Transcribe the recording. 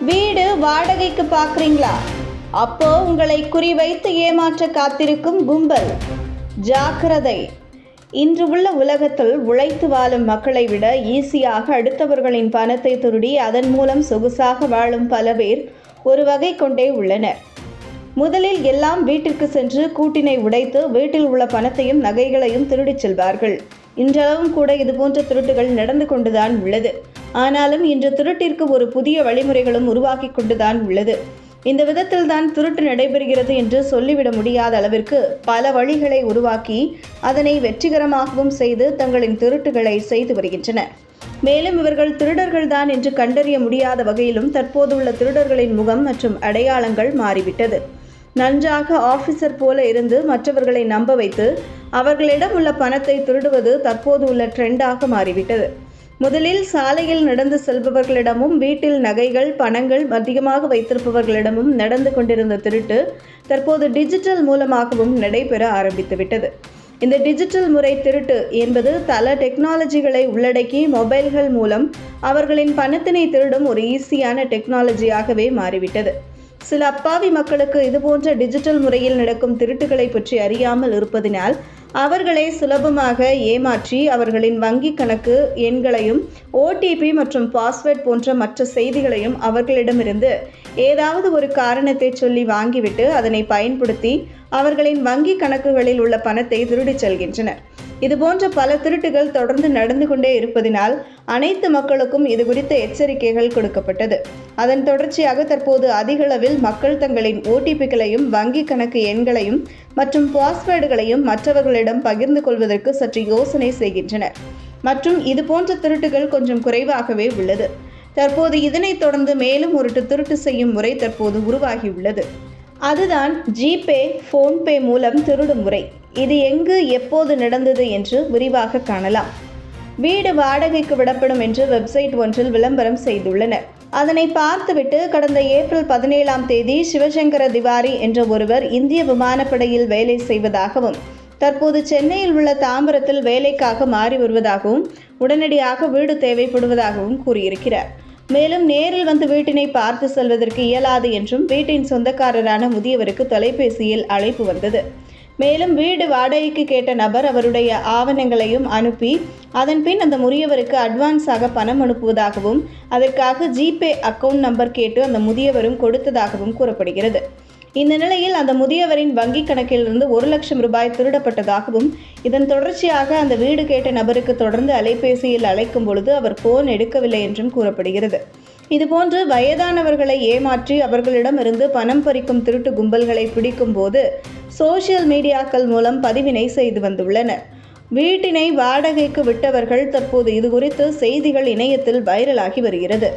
வீடு வாடகைக்கு பார்க்குறீங்களா? அப்போ உங்களை குறிவைத்து ஏமாற்ற காத்திருக்கும் கும்பல். ஜாக்கிரதை! இன்று உள்ள உலகத்தில் உழைத்து வாழும் மக்களை விட ஈஸியாக அடுத்தவர்களின் பணத்தை திருடி அதன் மூலம் சொகுசாக வாழும் பல பேர் ஒரு வகை கொண்டே உள்ளனர். முதலில் எல்லாம் வீட்டிற்கு சென்று கூட்டினை உடைத்து வீட்டில் உள்ள பணத்தையும் நகைகளையும் திருடிச் செல்வார்கள். இன்றளவும் கூட இதுபோன்ற திருட்டுகள் நடந்து கொண்டுதான் உள்ளது. ஆனாலும் இன்று திருட்டிற்கு ஒரு புதிய வழிமுறைகளும் உருவாக்கி கொண்டுதான் உள்ளது. இந்த விதத்தில் தான் திருட்டு நடைபெறுகிறது என்று சொல்லிவிட முடியாத அளவிற்கு பல வழிகளை உருவாக்கி அதனை வெற்றிகரமாகவும் செய்து தங்களின் திருட்டுகளை செய்து வருகின்றனர். மேலும் இவர்கள் திருடர்கள்தான் என்று கண்டறிய முடியாத வகையிலும் தற்போதுள்ள திருடர்களின் முகம் மற்றும் அடையாளங்கள் மாறிவிட்டது. நன்றாக ஆபீசர் போல இருந்து மற்றவர்களை நம்ப வைத்து அவர்களிடம் உள்ள பணத்தை திருடுவது தற்போது உள்ள ட்ரெண்டாக மாறிவிட்டது. முதலில் சாலையில் நடந்து செல்பவர்களிடமும் வீட்டில் நகைகள் பணங்கள் அதிகமாக வைத்திருப்பவர்களிடமும் நடந்து கொண்டிருந்த திருட்டு தற்போது டிஜிட்டல் மூலமாகவும் நடைபெற ஆரம்பித்துவிட்டது. இந்த டிஜிட்டல் முறை திருட்டு என்பது பல டெக்னாலஜிகளை உள்ளடக்கி மொபைல்கள் மூலம் அவர்களின் பணத்தினை திருடும் ஒரு ஈஸியான டெக்னாலஜியாகவே மாறிவிட்டது. சில அப்பாவி மக்களுக்கு இதுபோன்ற டிஜிட்டல் முறையில் நடக்கும் திருட்டுகளை பற்றி அறியாமல் இருப்பதினால் அவர்களை சுலபமாக ஏமாற்றி அவர்களின் வங்கி கணக்கு எண்களையும் OTP மற்றும் பாஸ்வேர்ட் போன்ற மற்ற செய்திகளையும் அவர்களிடமிருந்து ஏதாவது ஒரு காரணத்தை சொல்லி வாங்கிவிட்டு அதனை பயன்படுத்தி அவர்களின் வங்கி கணக்குகளில் உள்ள பணத்தை திருடிச் செல்கின்றனர். இதுபோன்ற பல திருட்டுகள் தொடர்ந்து நடந்து கொண்டே இருப்பதினால் அனைத்து மக்களுக்கும் இது குறித்த எச்சரிக்கைகள் கொடுக்கப்பட்டது. அதன் தொடர்ச்சியாக தற்போது அதிகளவில் மக்கள் தங்களின் OTPகளையும் வங்கி கணக்கு எண்களையும் மற்றும் பாஸ்வேர்டுகளையும் மற்றவர்களிடம் பகிர்ந்து கொள்வதற்கு சற்று யோசனை செய்கின்றனர். மற்றும் இதுபோன்ற திருட்டுகள் கொஞ்சம் குறைவாகவே உள்ளது. தற்போது இதனைத் தொடர்ந்து மேலும் ஒரு திருட்டு செய்யும் முறை தற்போது உருவாகியுள்ளது. அதுதான் ஜிபே, ஃபோன்பே மூலம் திருடும் முறை. இது எங்கு எப்போது நடந்தது என்று விரிவாக காணலாம். வீடு வாடகைக்கு விடப்படும் என்று வெப்சைட் ஒன்றில் விளம்பரம் செய்துள்ளனர். அதனை பார்த்துவிட்டு கடந்த ஏப்ரல் 17 சிவசங்கர திவாரி என்ற ஒருவர் இந்திய விமானப்படையில் வேலை செய்வதாகவும் தற்போது சென்னையில் உள்ள தாம்பரத்தில் வேலைக்காக மாறி வருவதாகவும் உடனடியாக வீடு தேவைப்படுவதாகவும் கூறியிருக்கிறார். மேலும் நேரில் வந்து வீட்டினை பார்த்து செல்வதற்கு இயலாது என்றும் வீட்டின் சொந்தக்காரரான முதியவருக்கு தொலைபேசியில் அழைப்பு வந்தது. மேலும் வீடு வாடகைக்கு கேட்ட நபர் அவருடைய ஆவணங்களையும் அனுப்பி அதன் பின் அந்த முதியவருக்கு அட்வான்ஸாக பணம் அனுப்புவதாகவும் அதற்காக ஜிபே அக்கவுண்ட் நம்பர் கேட்டு அந்த முதியவரும் கொடுத்ததாகவும் கூறப்படுகிறது. இந்த நிலையில் அந்த முதியவரின் வங்கி கணக்கிலிருந்து 1 லட்சம் ரூபாய் திருடப்பட்டதாகவும் இதன் தொடர்ச்சியாக அந்த வீடு கேட்ட நபருக்கு தொடர்ந்து அலைபேசியில் அழைக்கும் பொழுது அவர் போன் எடுக்கவில்லை என்றும் கூறப்படுகிறது. இதுபோன்று வயதானவர்களை ஏமாற்றி அவர்களிடமிருந்து பணம் பறிக்கும் திருட்டு கும்பல்களை பிடிக்கும் போது சோசியல் மீடியாக்கள் மூலம் பதிவினை செய்து வந்துள்ளனர். வீட்டினை வாடகைக்கு விட்டவர்கள் தற்போது இது குறித்து செய்திகள் இணையத்தில் வைரலாகி வருகிறது.